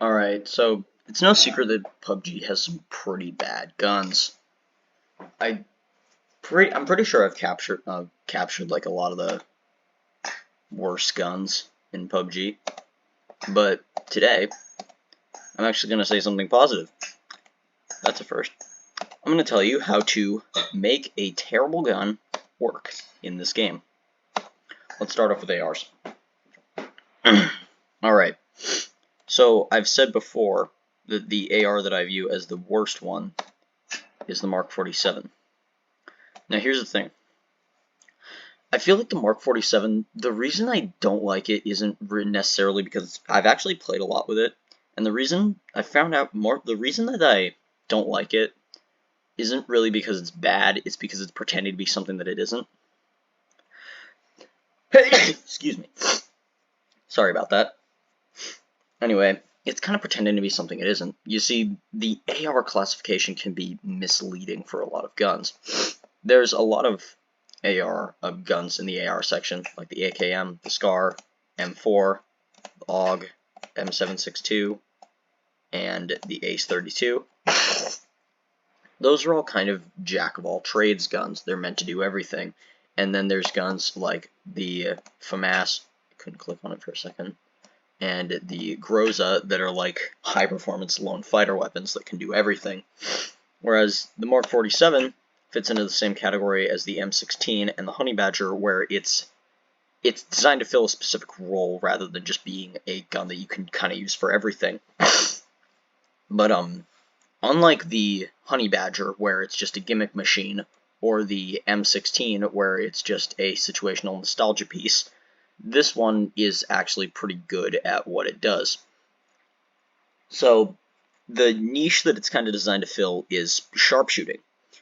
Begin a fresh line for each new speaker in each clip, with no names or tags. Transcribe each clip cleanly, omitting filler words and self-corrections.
Alright, so it's no secret that PUBG has some pretty bad guns. I I'm pretty sure I've captured like a lot of the worst guns in PUBG, but today I'm actually gonna say something positive. That's a first. I'm gonna tell you how to make a terrible gun work in this game. Let's start off with ARs. Alright, so I've said before that the AR that I view as the worst one is the Mark 47. Now here's the thing. I feel like the Mark 47, the reason I don't like it isn't necessarily because I've actually played a lot with it, and the reason I found out more, the reason that I don't like it isn't really because it's bad, it's because it's pretending to be something that it isn't. Excuse me. Sorry about that. Anyway, it's kind of pretending to be something it isn't. You see, the AR classification can be misleading for a lot of guns. There's a lot of AR guns in the AR section, like the AKM, the SCAR, M4, the AUG, M762, and the ACE-32. Those are all kind of jack-of-all-trades guns. They're meant to do everything. And then there's guns like the FAMAS, I couldn't click on it for a second, and the Groza that are like high-performance lone fighter weapons that can do everything. Whereas the Mark 47 fits into the same category as the M16 and the Honey Badger, where it's designed to fill a specific role rather than just being a gun that you can kind of use for everything. But unlike the Honey Badger, where it's just a gimmick machine, or the M16, where it's just a situational nostalgia piece, this one is actually pretty good at what it does. So the niche that it's kind of designed to fill is sharpshooting.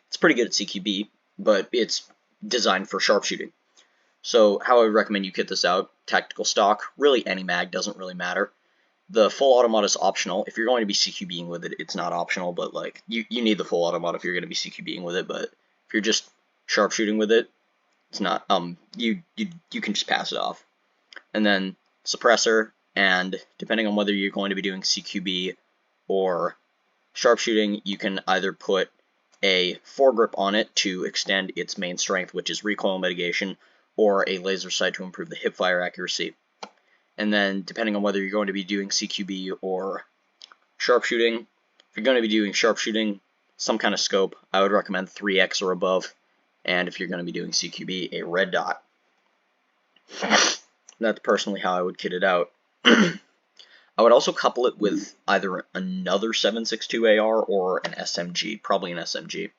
It's pretty good at CQB, but it's designed for sharpshooting. So how I would recommend you kit this out: tactical stock, really any mag, doesn't really matter. The full automat is optional. If you're going to be CQBing with it, it's not optional, but like you need the full automat if you're going to be CQBing with it, but if you're just sharpshooting with it, it's not you can just pass it off. And then suppressor, and depending on whether you're going to be doing CQB or sharpshooting, you can either put a foregrip on it to extend its main strength, which is recoil mitigation, or a laser sight to improve the hipfire accuracy. And then depending on whether you're going to be doing CQB or sharpshooting, if you're going to be doing sharpshooting, some kind of scope, I would recommend 3x or above, and if you're going to be doing CQB, a red dot. That's personally how I would kit it out. I would also couple it with either another 7.62 AR or an SMG, probably an SMG.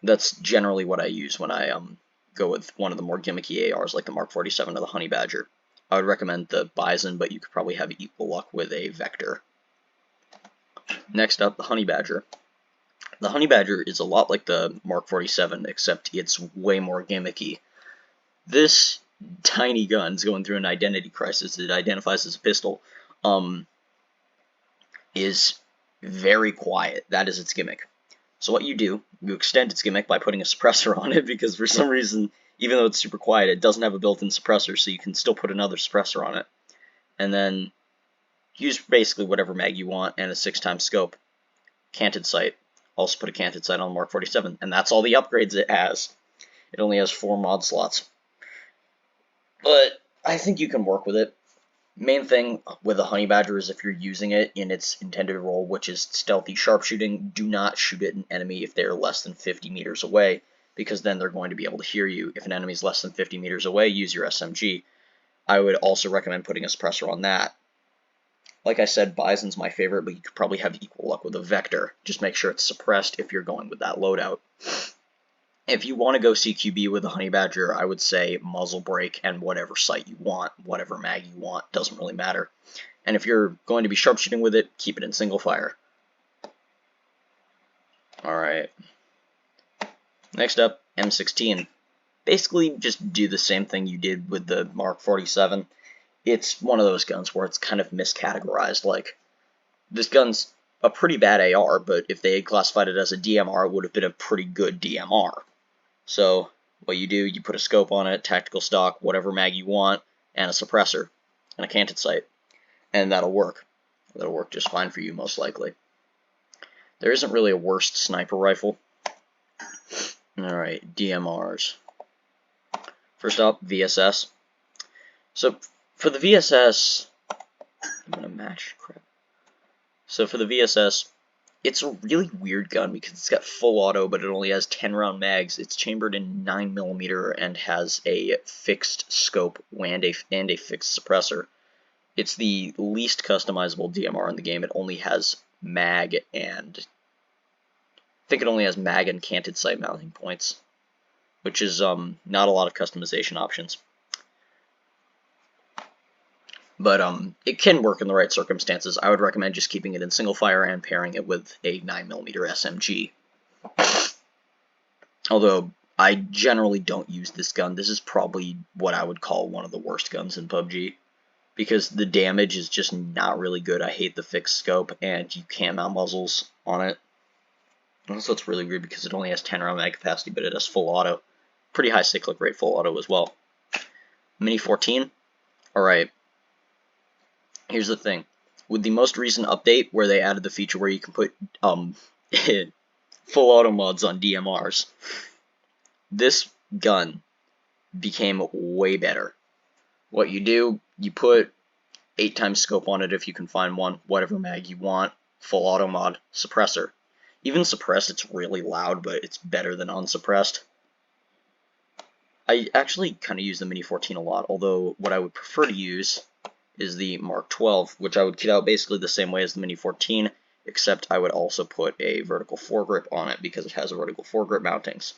That's generally what I use when I go with one of the more gimmicky ARs like the Mark 47 or the Honey Badger. I would recommend the Bison, but you could probably have equal luck with a Vector. Next up, the Honey Badger. The Honey Badger is a lot like the Mark 47, except it's way more gimmicky. This tiny gun's going through an identity crisis. It identifies as a pistol. Is very quiet. That is its gimmick. So what you do, you extend its gimmick by putting a suppressor on it, because for some reason, even though it's super quiet, it doesn't have a built-in suppressor, so you can still put another suppressor on it. And then use basically whatever mag you want and a 6x scope. Canted sight. Also put a canted sight on Mark 47, and that's all the upgrades it has. It only has 4 mod slots. But I think you can work with it. Main thing with the Honey Badger is if you're using it in its intended role, which is stealthy sharpshooting, do not shoot at an enemy if they're less than 50 meters away, because then they're going to be able to hear you. If an enemy's less than 50 meters away, use your SMG. I would also recommend putting a suppressor on that. Like I said, Bison's my favorite, but you could probably have equal luck with a Vector. Just make sure it's suppressed if you're going with that loadout. If you want to go CQB with the Honey Badger, I would say muzzle brake and whatever sight you want, whatever mag you want, doesn't really matter. And if you're going to be sharpshooting with it, keep it in single fire. Alright. Next up, M16. Basically, just do the same thing you did with the Mark 47. It's one of those guns where it's kind of miscategorized. Like, this gun's a pretty bad AR, but if they had classified it as a DMR, it would have been a pretty good DMR. So what you do, you put a scope on it, tactical stock, whatever mag you want, and a suppressor, and a canted sight, and that'll work. That'll work just fine for you, most likely. There isn't really a worst sniper rifle. Alright, DMRs. First up, VSS. So, for the VSS... I'm gonna match, crap. So for the VSS, it's a really weird gun because it's got full auto, but it only has 10 round mags. It's chambered in 9mm and has a fixed scope and a fixed suppressor. It's the least customizable DMR in the game. It only has mag and I think it only has mag and canted sight mounting points, which is not a lot of customization options. But it can work in the right circumstances. I would recommend just keeping it in single fire and pairing it with a 9mm SMG. Although I generally don't use this gun. This is probably what I would call one of the worst guns in PUBG. Because the damage is just not really good. I hate the fixed scope, and you can't mount muzzles on it. Also, it's really weird because it only has 10 round mag capacity, but it has full auto. Pretty high cyclic rate full auto as well. Mini 14. Alright. Here's the thing. With the most recent update, where they added the feature where you can put full auto mods on DMRs, this gun became way better. What you do, you put 8 times scope on it if you can find one, whatever mag you want, full auto mod, suppressor. Even suppressed, it's really loud, but it's better than unsuppressed. I actually kind of use the Mini 14 a lot, although what I would prefer to use is the Mark 12, which I would kit out basically the same way as the Mini 14, except I would also put a vertical foregrip on it because it has a vertical foregrip mountings.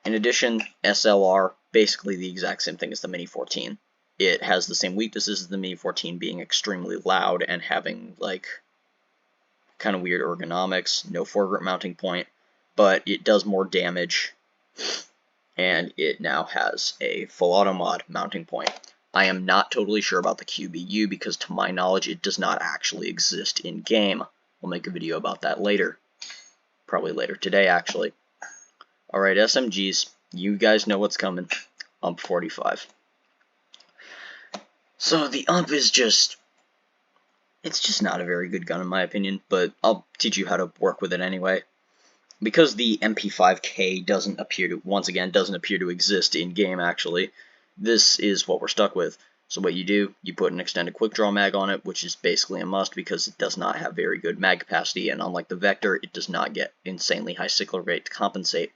In addition, SLR, basically the exact same thing as the Mini 14. It has the same weaknesses as the Mini 14, being extremely loud and having, like, kind of weird ergonomics, no foregrip mounting point, but it does more damage, and it now has a full auto mod mounting point. I am not totally sure about the QBU because to my knowledge it does not actually exist in game. We'll make a video about that later. Probably later today actually. Alright, SMGs, you guys know what's coming. UMP 45. So the UMP is just... it's just not a very good gun in my opinion, but I'll teach you how to work with it anyway. Because the MP5K doesn't appear to exist in game actually, this is what we're stuck with. So what you do, you put an extended quick draw mag on it, which is basically a must because it does not have very good mag capacity, and unlike the Vector, it does not get insanely high cyclic rate to compensate.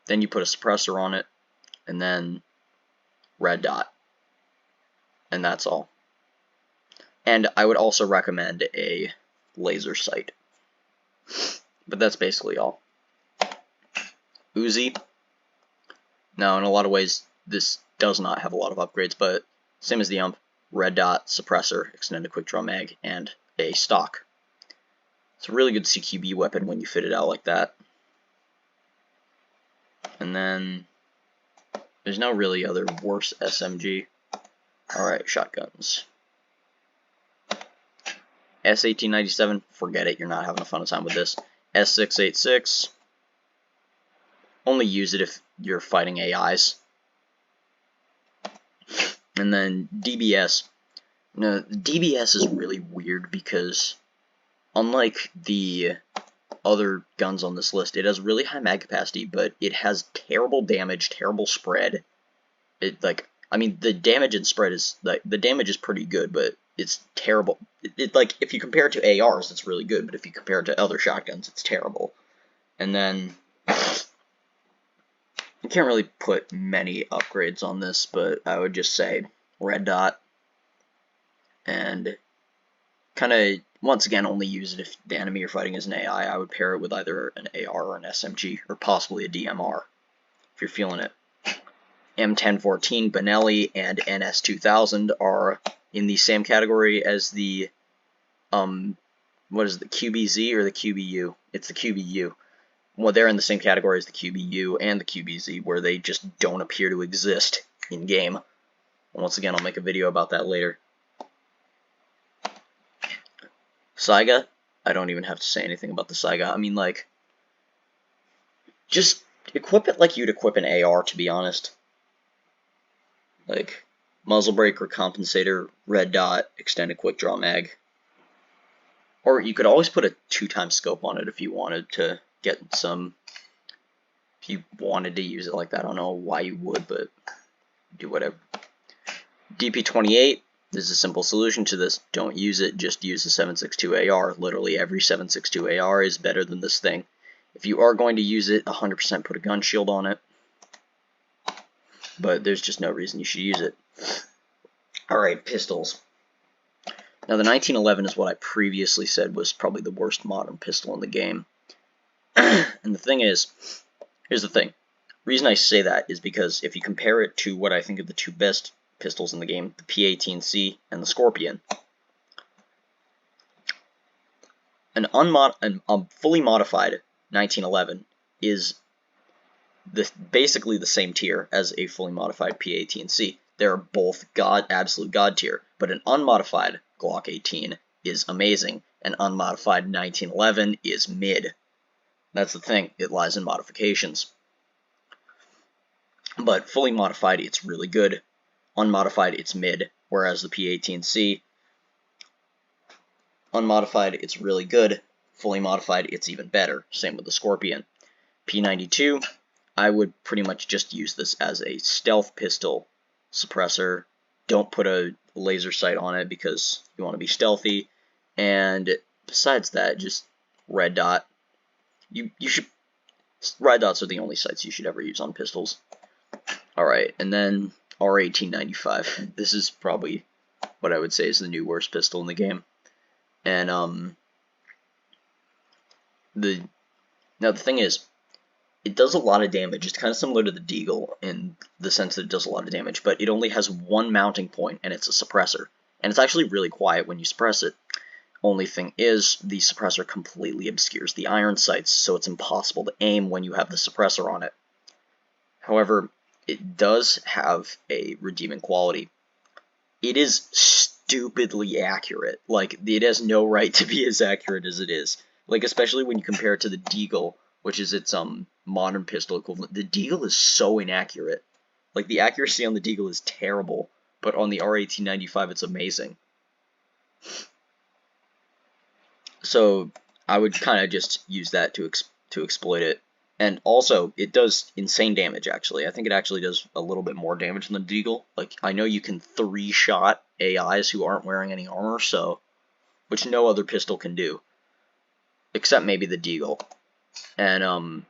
Then you put a suppressor on it, and then red dot. And that's all. And I would also recommend a laser sight. But that's basically all. Uzi. Now, in a lot of ways, this does not have a lot of upgrades, but same as the UMP, red dot, suppressor, extended quick draw mag, and a stock. It's a really good CQB weapon when you fit it out like that. And then, there's no really other worse SMG. Alright, shotguns. S1897, forget it, you're not having a fun time with this. S686, only use it if you're fighting AIs. And then DBS. Now, DBS is really weird because, unlike the other guns on this list, it has really high mag capacity, but it has terrible damage, terrible spread. I mean, the damage and spread is, the damage is pretty good, but it's terrible. Like, if you compare it to ARs, it's really good, but if you compare it to other shotguns, it's terrible. And then, you can't really put many upgrades on this, but I would just say red dot, and kind of, once again, only use it if the enemy you're fighting is an AI. I would pair it with either an AR or an SMG, or possibly a DMR, if you're feeling it. M1014, Benelli, and NS2000 are in the same category as the, what is it, the QBZ or the QBU? It's the QBU. Well, they're in the same category as the QBU and the QBZ, where they just don't appear to exist in-game. Once again, I'll make a video about that later. Saiga, I don't even have to say anything about the Saiga. I mean, like, just equip it like you'd equip an AR, to be honest. Like, muzzle brake or compensator, red dot, extended quick draw mag. Or you could always put a 2x scope on it if you wanted to get some, if you wanted to use it like that. I don't know why you would, but do whatever. DP28, this is a simple solution to this. Don't use it, just use the 7.62 AR. Literally every 7.62 AR is better than this thing. If you are going to use it, 100% put a gun shield on it. But there's just no reason you should use it. Alright, pistols. Now the 1911 is what I previously said was probably the worst modern pistol in the game. And the thing is, here's the thing. The reason I say that is because if you compare it to what I think are the two best pistols in the game, the P18C and the Scorpion, a fully modified 1911 is basically the same tier as a fully modified P18C. They're both absolute god tier, but an unmodified Glock 18 is amazing. An unmodified 1911 is mid. That's the thing, it lies in modifications. But fully modified, it's really good. Unmodified, it's mid, whereas the P18C, unmodified, it's really good. Fully modified, it's even better. Same with the Scorpion. P92, I would pretty much just use this as a stealth pistol suppressor. Don't put a laser sight on it because you want to be stealthy. And besides that, just red dot. Red dots are the only sights you should ever use on pistols. Alright, and then R1895. This is probably what I would say is the new worst pistol in the game. And now the thing is, it does a lot of damage. It's kind of similar to the Deagle in the sense that it does a lot of damage, but it only has one mounting point, and it's a suppressor. And it's actually really quiet when you suppress it. Only thing is, the suppressor completely obscures the iron sights, so it's impossible to aim when you have the suppressor on it. However, it does have a redeeming quality. It is stupidly accurate. Like, it has no right to be as accurate as it is. Like, especially when you compare it to the Deagle, which is its modern pistol equivalent. The Deagle is so inaccurate. Like, the accuracy on the Deagle is terrible, but on the R1895 it's amazing. So I would kind of just use that to exploit it. And also, it does insane damage, actually. I think it actually does a little bit more damage than the Deagle. Like, I know you can 3-shot AIs who aren't wearing any armor, so, which no other pistol can do. Except maybe the Deagle. And,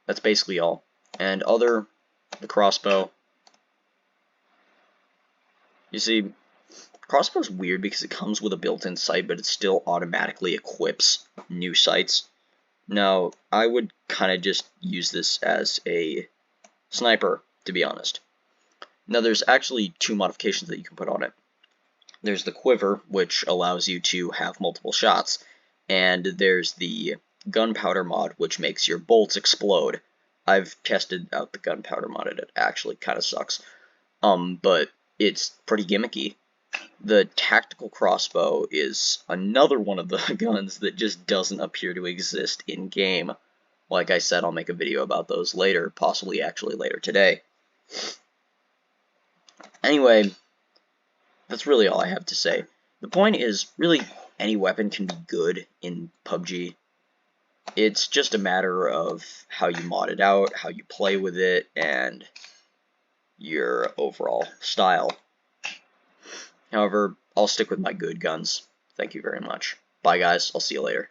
that's basically all. And the crossbow. You see, crossbow's weird because it comes with a built-in sight, but it still automatically equips new sights. Now, I would kind of just use this as a sniper, to be honest. Now, there's actually two modifications that you can put on it. There's the quiver, which allows you to have multiple shots, and there's the gunpowder mod, which makes your bolts explode. I've tested out the gunpowder mod, and it actually kind of sucks. But it's pretty gimmicky. The tactical crossbow is another one of the guns that just doesn't appear to exist in-game. Like I said, I'll make a video about those later, possibly actually later today. Anyway, that's really all I have to say. The point is, really, any weapon can be good in PUBG. It's just a matter of how you mod it out, how you play with it, and your overall style. However, I'll stick with my good guns. Thank you very much. Bye guys, I'll see you later.